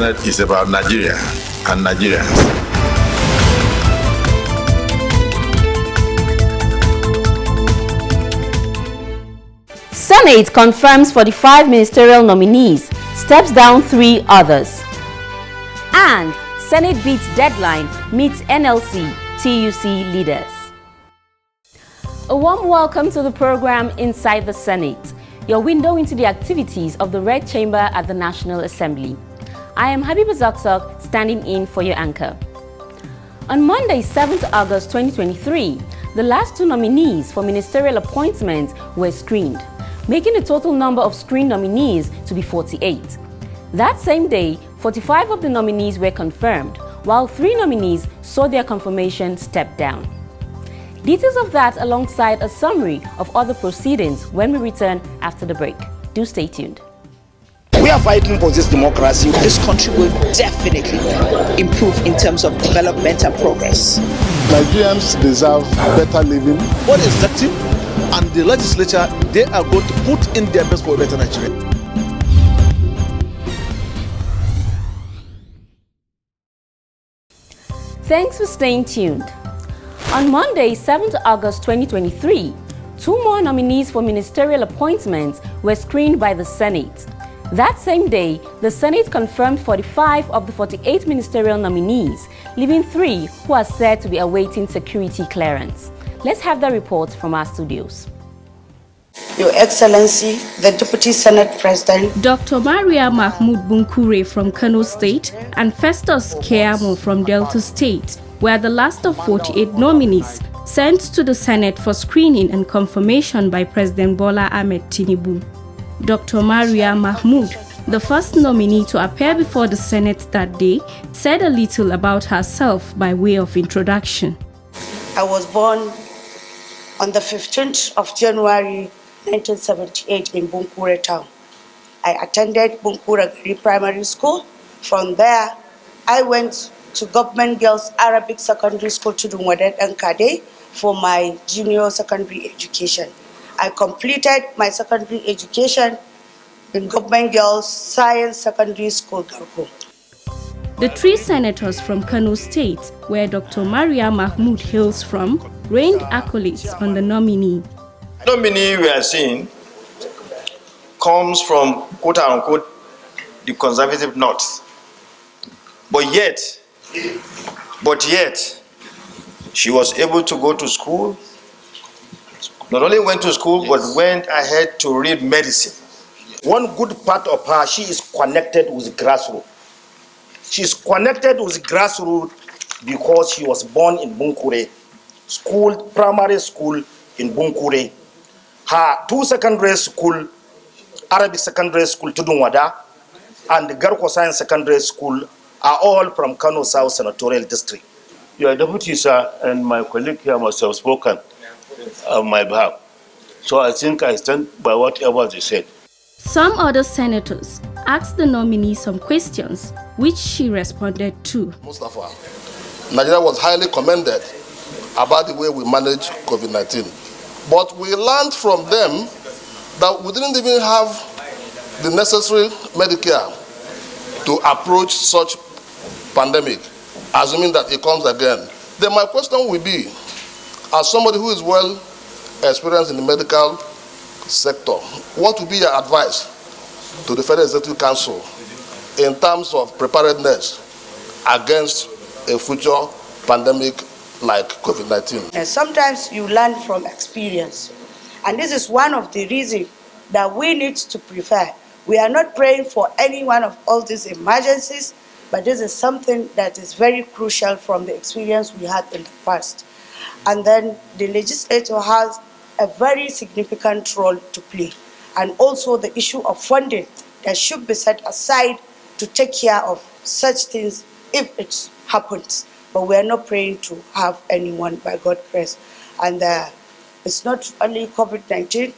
Senate is about Nigeria and Nigerians. Senate confirms 45 ministerial nominees, steps down 3 others. And Senate beats deadline, meets NLC, TUC leaders. A warm welcome to the program Inside the Senate, your window into the activities of the Red Chamber at the National Assembly. I am Habiba Zakzak, standing in for your anchor. On Monday, 7th August 2023, the last 2 nominees for ministerial appointments were screened, making the total number of screened nominees to be 48. That same day, 45 of the nominees were confirmed, while 3 nominees saw their confirmation step down. Details of that alongside a summary of other proceedings when we return after the break. Do stay tuned. We are fighting for this democracy. This country will definitely improve in terms of development and progress. Nigerians deserve better living. What is executive and the legislature, they are going to put in their best for a better Nigeria. Thanks for staying tuned. On Monday, 7th August 2023, 2 more nominees for ministerial appointments were screened by the Senate. That same day, the Senate confirmed 45 of the 48 ministerial nominees, leaving 3 who are said to be awaiting security clearance. Let's have the report from our studios. Your Excellency, the Deputy Senate President, Dr. Maria Mahmoud Bunkure from Kano State and Festus Keamo from Delta State were the last of 48 nominees sent to the Senate for screening and confirmation by President Bola Ahmed Tinubu. Dr. Maria Mahmoud, the first nominee to appear before the Senate that day, said a little about herself by way of introduction. I was born on the 15th of January 1978 in Bunkure town. I attended Bunkure Primary School. From there, I went to Government Girls Arabic Secondary School to Dunwadet and Kade for my junior secondary education. I completed my secondary education in Government Girls Science Secondary School, Garko. The 3 senators from Kano State, where Dr. Maria Mahmoud hails from, rained accolades on the nominee. The nominee we are seeing comes from quote-unquote the conservative north. But yet, she was able to go to school. Not only went to school, but went ahead to read medicine. One good part of her, she is connected with grassroots. She is connected with grassroots because she was born in Bunkure, primary school in Bunkure. Her 2 secondary school, Arabic secondary school Tudunwada, and the Garko Science Secondary School are all from Kano South Senatorial District. Your deputy, sir, and my colleague here must have spoken on my behalf. So I think I stand by whatever they said. Some other senators asked the nominee some questions, which she responded to. Mustafa, Nigeria was highly commended about the way we managed COVID-19. But we learned from them that we didn't even have the necessary Medicare to approach such pandemic, assuming that it comes again. Then my question will be, as somebody who is well experienced in the medical sector, what would be your advice to the Federal Executive Council in terms of preparedness against a future pandemic like COVID-19? And sometimes you learn from experience. And this is one of the reasons that we need to prepare. We are not praying for any one of all these emergencies, but this is something that is very crucial from the experience we had in the past. And then the legislature has a very significant role to play. And also the issue of funding that should be set aside to take care of such things if it happens. But we are not praying to have anyone, by God's grace. And it's not only COVID-19.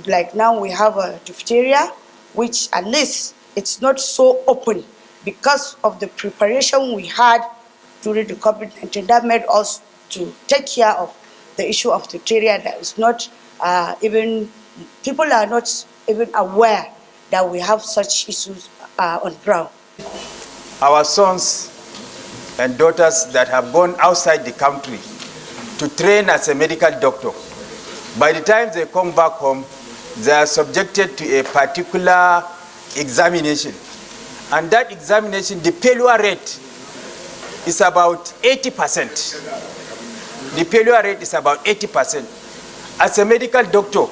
Like now we have a diphtheria, which at least it's not so open because of the preparation we had during the COVID-19. That made us to take care of the issue of diphtheria. That is not even, people are not even aware that we have such issues on ground. our sons and daughters that have gone outside the country to train as a medical doctor. By the time they come back home, they are subjected to a particular examination. And that examination, the failure rate is about 80%. The failure rate is about 80%. As a medical doctor,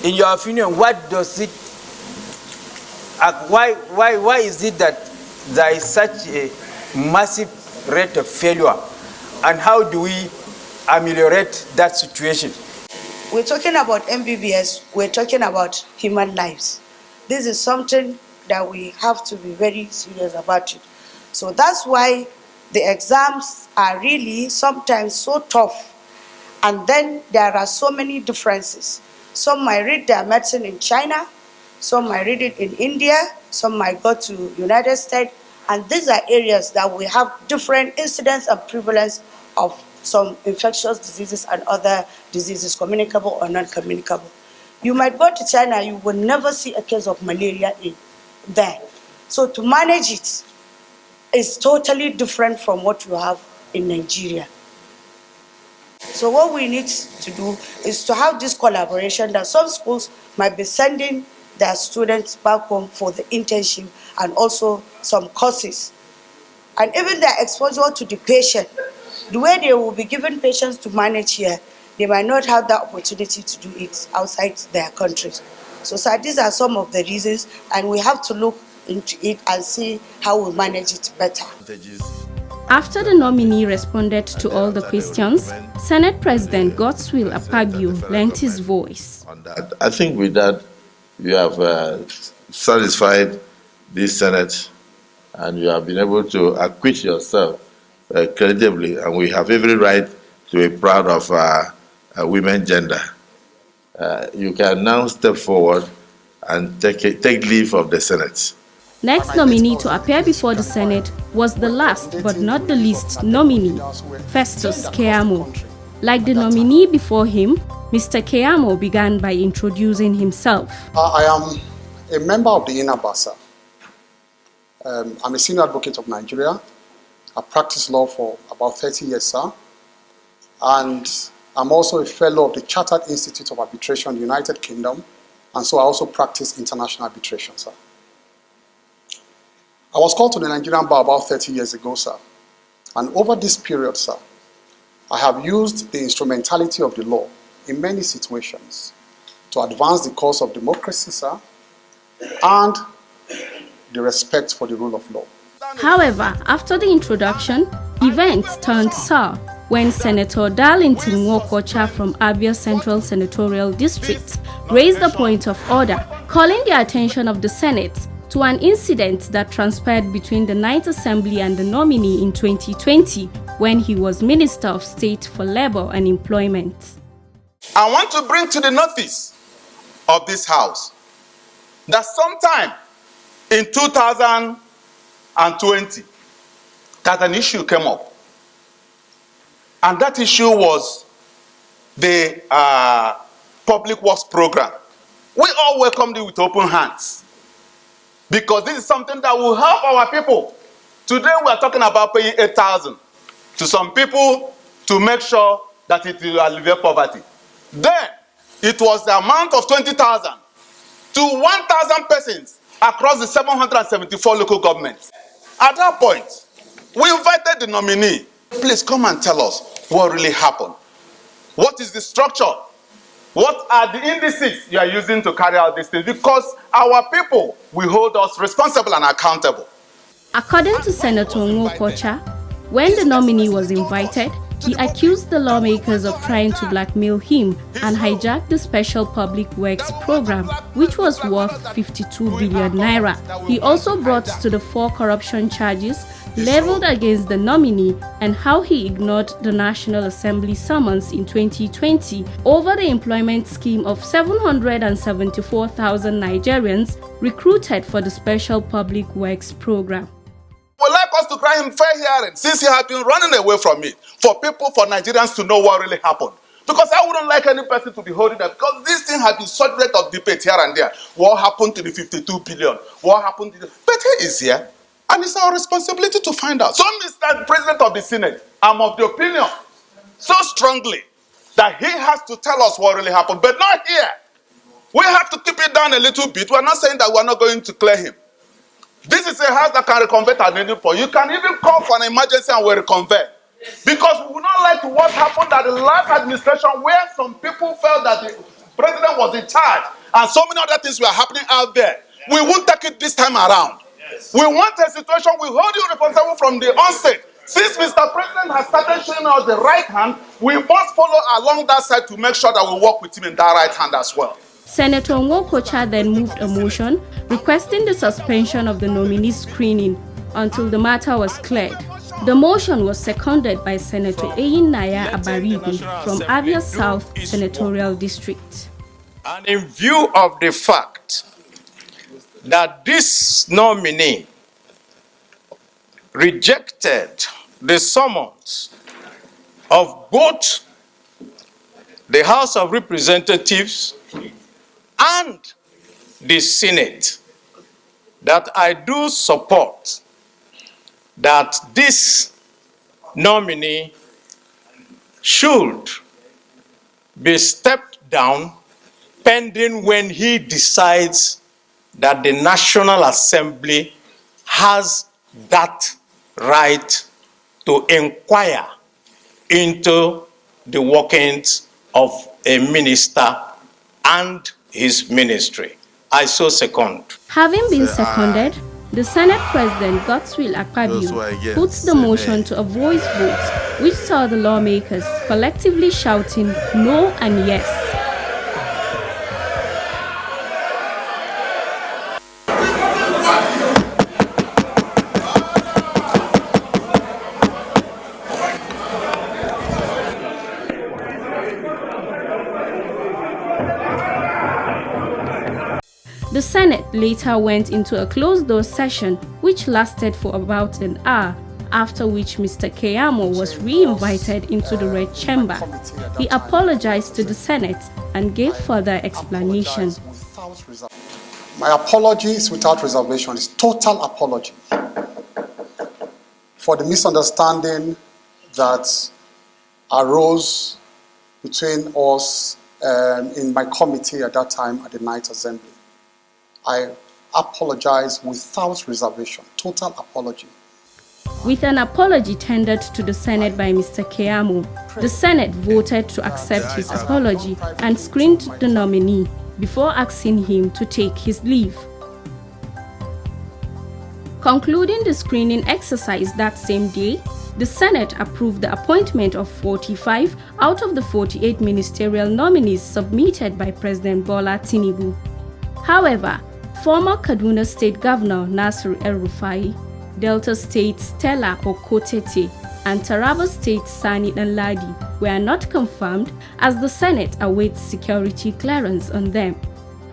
in your opinion, what does it, why is it that there is such a massive rate of failure? And how do we ameliorate that situation? We're talking about MBBS, we're talking about human lives. This is something that we have to be very serious about it. So that's why the exams are really sometimes so tough. And then there are so many differences. Some might read their medicine in China, some might read it in India, some might go to United States. And these are areas that we have different incidence and prevalence of some infectious diseases and other diseases, communicable or non-communicable. You might go to China, you will never see a case of malaria there. So to manage it is totally different from what you have in Nigeria. So what we need to do is to have this collaboration that some schools might be sending their students back home for the internship and also some courses. And even their exposure to the patient, the way they will be given patients to manage here, they might not have that opportunity to do it outside their countries. So these are some of the reasons, and we have to look into it and see how we manage it better. After the nominee responded to all the questions, Senate President Godswill Akpabio lent his voice. I think with that, you have satisfied this Senate and you have been able to acquit yourself credibly, and we have every right to be proud of women gender. You can now step forward and take leave of the Senate. Next nominee to appear before the Senate was the last but not the least nominee, Festus Keyamo. Like the nominee before him, Mr. Keyamo began by introducing himself. I am a member of the INABASA. I'm a senior advocate of Nigeria. I practiced law for about 30 years, sir. And I'm also a fellow of the Chartered Institute of Arbitration, United Kingdom. And so I also practice international arbitration, sir. I was called to the Nigerian bar about 30 years ago, sir. And over this period, sir, I have used the instrumentality of the law in many situations to advance the cause of democracy, sir, and the respect for the rule of law. However, after the introduction, events turned sour when Senator Darlington Nwokocha from Abia Central Senatorial District raised a point of order, calling the attention of the Senate to an incident that transpired between the 9th Assembly and the nominee in 2020 when he was Minister of State for Labor and Employment. I want to bring to the notice of this House that sometime in 2020 that an issue came up. And that issue was the public works program. We all welcomed it with open hands because this is something that will help our people. Today we are talking about paying 8,000 to some people to make sure that it will alleviate poverty. Then it was the amount of 20,000 to 1,000 persons across the 774 local governments. At that point, we invited the nominee. Please come and tell us what really happened. What is the structure? What are the indices you are using to carry out these things? Because our people will hold us responsible and accountable. According to Senator Nwokocha, when the nominee was invited, he accused the lawmakers of trying to blackmail him and hijack the special public works program, which was worth 52 billion naira. He also brought to the fore corruption charges leveled against the nominee and how he ignored the National Assembly summons in 2020 over the employment scheme of 774,000 Nigerians recruited for the special public works program. Would like us to grant him fair hearing since he had been running away from it, for Nigerians to know what really happened. Because I wouldn't like any person to be holding that, because this thing has been subject of debate here and there. What happened to the 52 billion? What happened to the... But he is here. And it's our responsibility to find out. So, Mr. President of the Senate, I'm of the opinion so strongly that he has to tell us what really happened, but not here. We have to keep it down a little bit. We're not saying that we're not going to clear him. This is a house that can reconvert at any point. You can even call for an emergency and we'll reconvert. Because we would not like what happened at the last administration where some people felt that the president was in charge and so many other things were happening out there. We won't take it this time around. We want a situation we hold you responsible from the onset. Since Mr. President has started showing us the right hand, we must follow along that side to make sure that we work with him in that right hand as well. Senator Nwokocha then moved a motion requesting the suspension of the nominee screening until the matter was cleared. The motion was seconded by Senator Eyinaya Abaribe from Abia South Senatorial District. And in view of the fact that this nominee rejected the summons of both the House of Representatives and the Senate, that I do support that this nominee should be stepped down pending when he decides that the National Assembly has that right to inquire into the workings of a minister and his ministry. I so second. Having been seconded, the Senate President Godswill Akpabio puts the motion to a voice vote, which saw the lawmakers collectively shouting no and yes. The Senate later went into a closed-door session which lasted for about an hour, after which Mr. Keyamo was re-invited into the Red Chamber. He apologized to the Senate and gave further explanation. My apology is without reservation. It's total apology for the misunderstanding that arose between us in my committee at that time at the Ninth Assembly. I apologize without reservation. Total apology. With an apology tendered to the Senate by Mr. Keyamo, the Senate voted to accept his apology and screened the nominee before asking him to take his leave. Concluding the screening exercise that same day, the Senate approved the appointment of 45 out of the 48 ministerial nominees submitted by President Bola Tinubu. However, former Kaduna State Governor Nasir El-Rufai, Delta State Stella Okotete, and Taraba State Sani Danladi were not confirmed as the Senate awaits security clearance on them.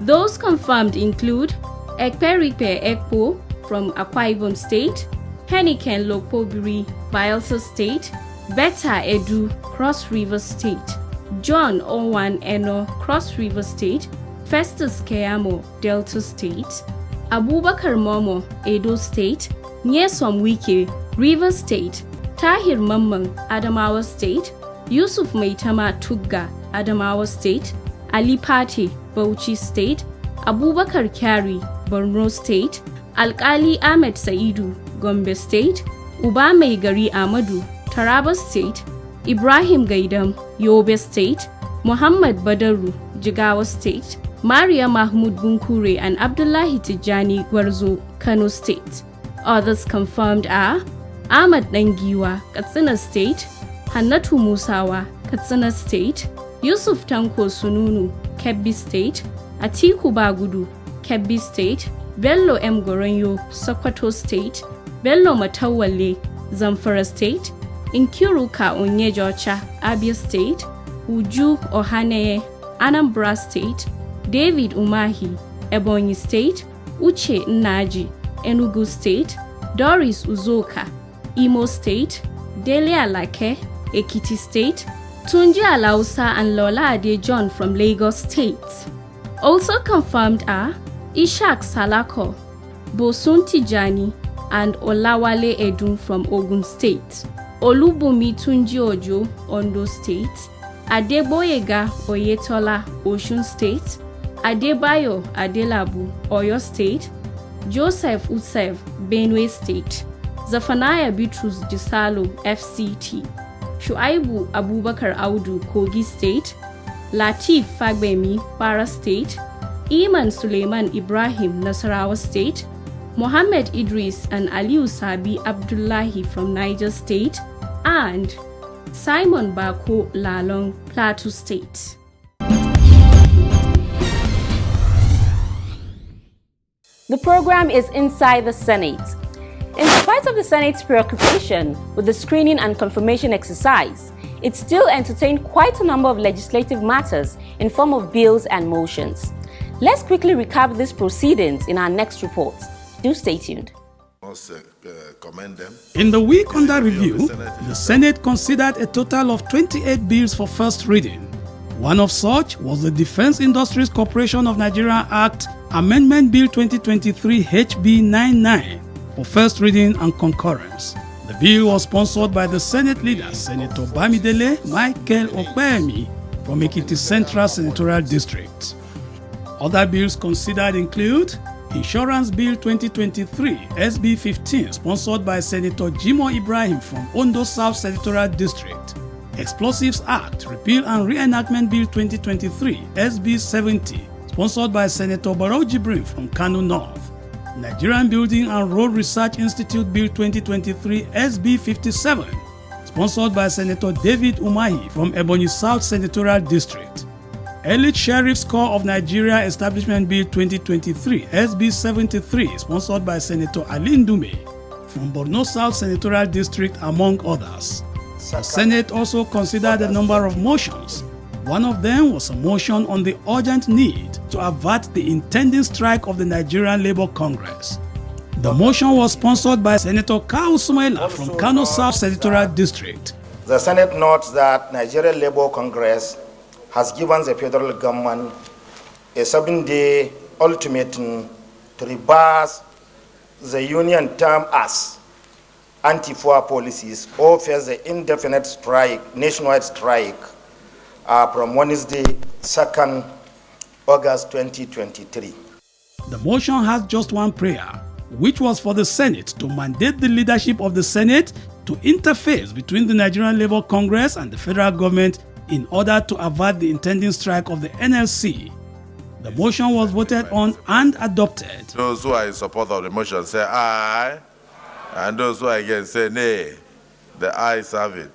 Those confirmed include Ekperipe Ekpo from Akwa Ibom State, Heniken Lokpobiri, Bayelsa State, Betta Edu, Cross River State, John Owan Eno, Cross River State, Festus Keyamo, Delta State, Abubakar Momo, Edo State, Nyesom Wike, River State, Tahir Mamman, Adamawa State, Yusuf Maitama Tugga, Adamawa State, Ali Pate, Bauchi State, Abubakar Kyari, Borno State, Alkali Ahmed Saidu, Gombe State, Uba Gari Amadu, Taraba State, Ibrahim Gaidam, Yobe State, Muhammad Badaru, Jigawa State, Maria Mahmoud Bunkure and Abdullahi Tijani Gwarzo, Kano State. Others confirmed are Ahmad Nangiwa, Katsina State, Hannatu Musawa, Katsina State, Yusuf Tanko Sununu, Kebbi State, Atiku Bagudu, Kebbi State, Bello M. Goronyo, Sokoto State, Bello Matawale, Zamfara State, Inkiruka Onyejocha, Abia State, Uju Ohaneye, Anambra State, David Umahi, Ebonyi State, Uche Nnaji, Enugu State, Doris Uzoka, Imo State, Dele Alake, Ekiti State, Tunji Alausa and Lola Ade John from Lagos State. Also confirmed are Ishak Salako, Bosun Tijani, and Olawale Edun from Ogun State, Olubumi Tunji Ojo, Ondo State, Adeboyega Oyetola, Osun State, Adebayo Adelabu, Oyo State, Joseph Usev, Benue State, Zephaniah Bitrus Gisalo, FCT, Shuaibu Abubakar Audu, Kogi State, Latif Fagbemi, Para State, Iman Suleiman Ibrahim, Nasarawa State, Mohammed Idris and Aliu Sabi Abdullahi from Niger State, and Simon Bako Lalong, Plateau State. The program is Inside the Senate. In spite of the Senate's preoccupation with the screening and confirmation exercise, it still entertained quite a number of legislative matters in form of bills and motions. Let's quickly recap these proceedings in our next report. Do stay tuned. In the week under review, the Senate considered a total of 28 bills for first reading. One of such was the Defense Industries Corporation of Nigeria Act Amendment Bill 2023 HB 99 for first reading and concurrence. The bill was sponsored by the Senate leader, Senator Bamidele Michael Okpeyemi from Ekiti Central Senatorial District. Other bills considered include Insurance Bill 2023 SB 15 sponsored by Senator Jimo Ibrahim from Ondo South Senatorial District, Explosives Act Repeal and Reenactment Bill 2023 SB 70 sponsored by Senator Barrow Jibrin from Kano North, Nigerian Building and Road Research Institute Bill 2023 SB 57 sponsored by Senator David Umahi from Ebonyi South Senatorial District, Elite Sheriff's Corps of Nigeria Establishment Bill 2023 SB 73 sponsored by Senator Ali Ndume from Borno South Senatorial District, among others. The Senate also considered a number of motions. One of them was a motion on the urgent need to avert the impending strike of the Nigerian Labour Congress. The motion was sponsored by Senator Kau Sumaila from Kano South Senatorial District. The Senate notes that Nigerian Labour Congress has given the federal government a 7-day ultimatum to reverse the union term as anti-poor policies or face the indefinite strike, nationwide strike, from Wednesday, 2nd August 2023. The motion has just one prayer, which was for the Senate to mandate the leadership of the Senate to interface between the Nigerian Labour Congress and the federal government in order to avert the intending strike of the NLC. The motion was voted on and adopted. Those who are in support of the motion say aye, and those who are against say nay. The ayes have it.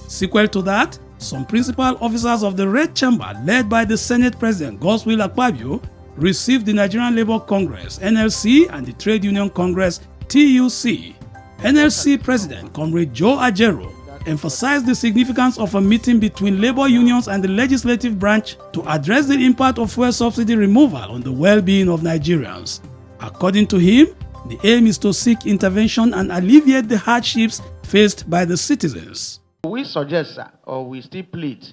Sequel to that, some principal officers of the Red Chamber, led by the Senate President Godswill Akpabio, received the Nigerian Labour Congress (NLC) and the Trade Union Congress (TUC). NLC President Comrade Joe Ajero emphasized the significance of a meeting between labor unions and the legislative branch to address the impact of fuel subsidy removal on the well-being of Nigerians. According to him, the aim is to seek intervention and alleviate the hardships faced by the citizens. We suggest, sir, or we still plead,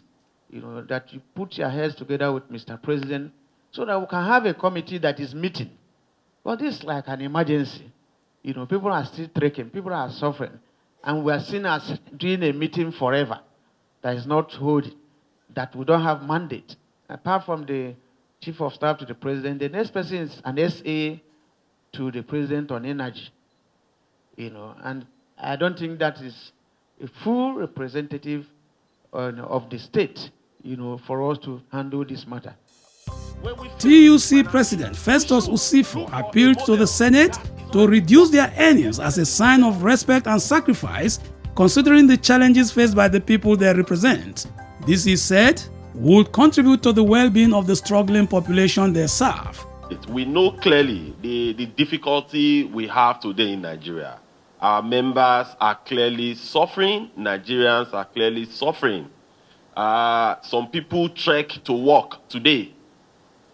that you put your heads together with Mr. President so that we can have a committee that is meeting. But this is like an emergency. People are still trekking, people are suffering, and we are seen as doing a meeting forever that is not holding, that we don't have mandate. Apart from the Chief of Staff to the President, the next person is an SA to the President on energy. And I don't think that is a full representative of the state, for us to handle this matter. TUC President Festus Usifo appealed to the Senate to reduce their earnings as a sign of respect and sacrifice, considering the challenges faced by the people they represent. This, he said, would contribute to the well-being of the struggling population they serve. We know clearly the difficulty we have today in Nigeria. Our members are clearly suffering. Nigerians are clearly suffering. Some people trek to work today.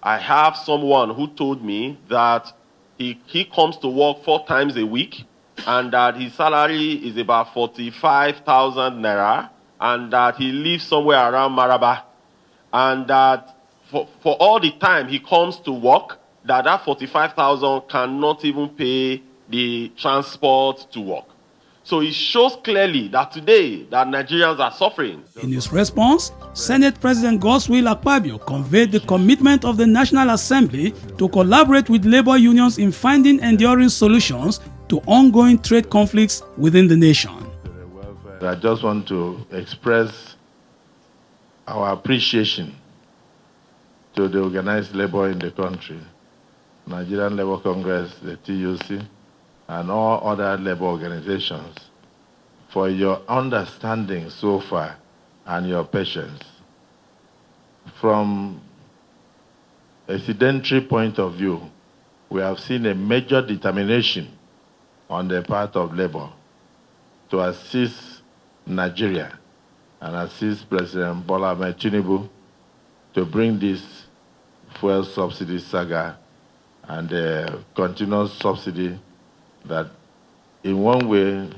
I have someone who told me that he comes to work 4 times a week and that his salary is about 45,000 naira and that he lives somewhere around Maraba and that for all the time he comes to work, that 45,000 cannot even pay the transport to work. So it shows clearly that today that Nigerians are suffering. In his response, Senate President Godswill Akpabio conveyed the commitment of the National Assembly to collaborate with labor unions in finding enduring solutions to ongoing trade conflicts within the nation. I just want to express our appreciation to the organized labor in the country, Nigerian Labour Congress, the TUC, and all other labor organizations for your understanding so far and your patience. From a sedentary point of view, we have seen a major determination on the part of labor to assist Nigeria and assist President Bola Ahmed Tinubu to bring this fuel subsidy saga and the continuous subsidy that in one way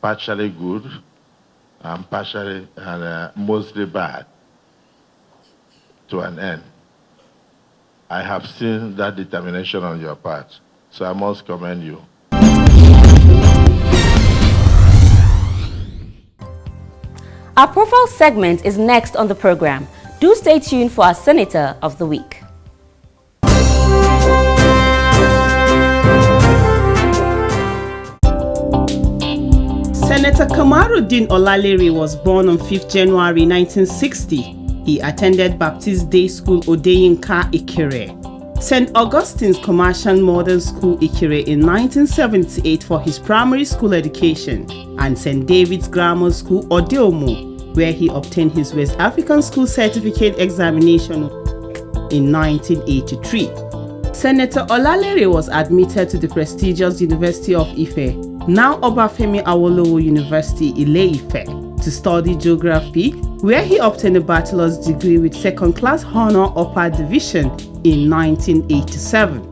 partially good and partially and mostly bad to an end. I have seen that determination on your part, so I must commend you. Our profile segment is next on the program. Do stay tuned for our Senator of the Week. Senator Kamaruddin Olalere was born on 5th January 1960. He attended Baptist Day School Odeyinka Ikire, St. Augustine's Commercial Modern School Ikire in 1978 for his primary school education, and St. David's Grammar School Odeomu, where he obtained his West African School Certificate examination in 1983. Senator Olalere was admitted to the prestigious University of Ife, now Obafemi Awolowo University, Ile-Ife, to study geography, where he obtained a bachelor's degree with second-class honor upper division in 1987.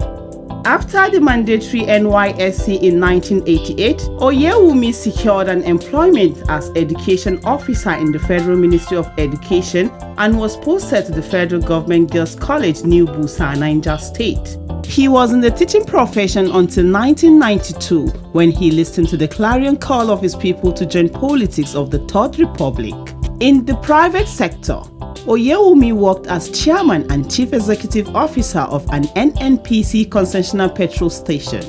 After the mandatory NYSC in 1988, Oyewumi secured an employment as education officer in the Federal Ministry of Education and was posted to the Federal Government Girls College, New Busa, Niger State. He was in the teaching profession until 1992, when he listened to the clarion call of his people to join politics of the Third Republic. In the private sector, Oyewumi worked as chairman and chief executive officer of an NNPC concessional petrol station.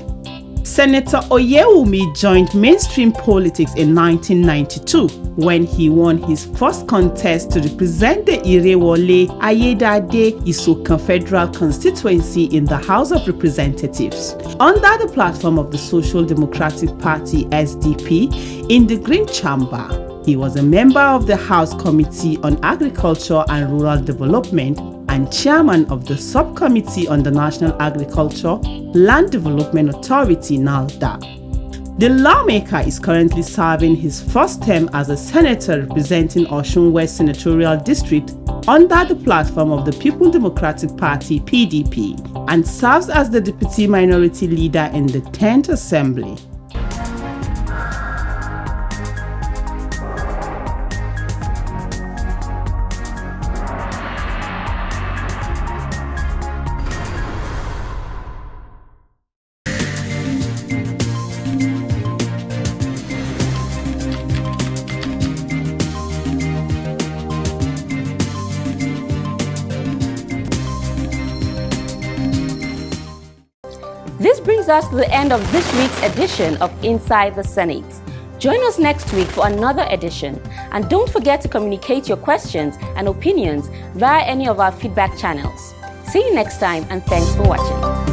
Senator Oyewumi joined mainstream politics in 1992 when he won his first contest to represent the Irewole Ayedade Isokan Federal Constituency in the House of Representatives. Under the platform of the Social Democratic Party SDP in the Green Chamber, he was a member of the House Committee on Agriculture and Rural Development and chairman of the Subcommittee on the National Agriculture Land Development Authority, NALDA. The lawmaker is currently serving his first term as a senator representing Osun West Senatorial District under the platform of the People Democratic Party, PDP, and serves as the deputy minority leader in the 10th Assembly. This brings us to the end of this week's edition of Inside the Senate. Join us next week for another edition, and don't forget to communicate your questions and opinions via any of our feedback channels. See you next time, and thanks for watching.